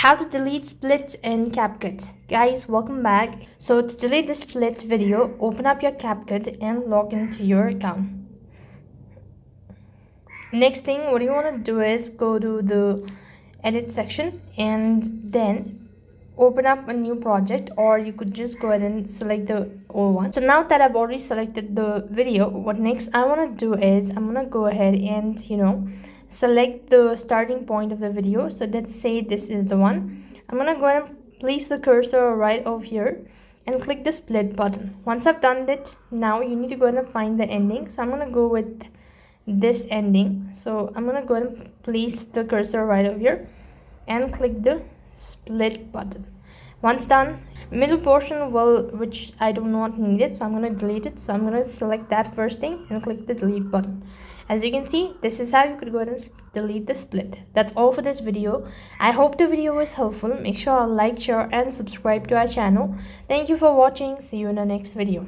How to delete split in Capcut. Guys, welcome back. So to delete the split video, open up your Capcut and log into your account. Next thing, what you want to do is go to the edit section and then open up a new project, or you could just go ahead and select the old one. So now that I've already selected the video, what next I want to do is I'm going to go ahead and select the starting point of the video. So let's say this is the one. I'm going to go ahead and place the cursor right over here and click the split button. Once I've done that, now you need to go ahead and find the ending. So I'm going to go with this ending. So I'm going to go ahead and place the cursor right over here and click the split button. Once done, middle portion which I do not need it, so I'm going to delete it. So I'm going to select that first thing and click the delete button. As you can see, this is how you could go ahead and delete the split. That's all for this video. I hope the video was helpful. Make sure to like, share and subscribe to our channel. Thank you for watching. See you in the next video.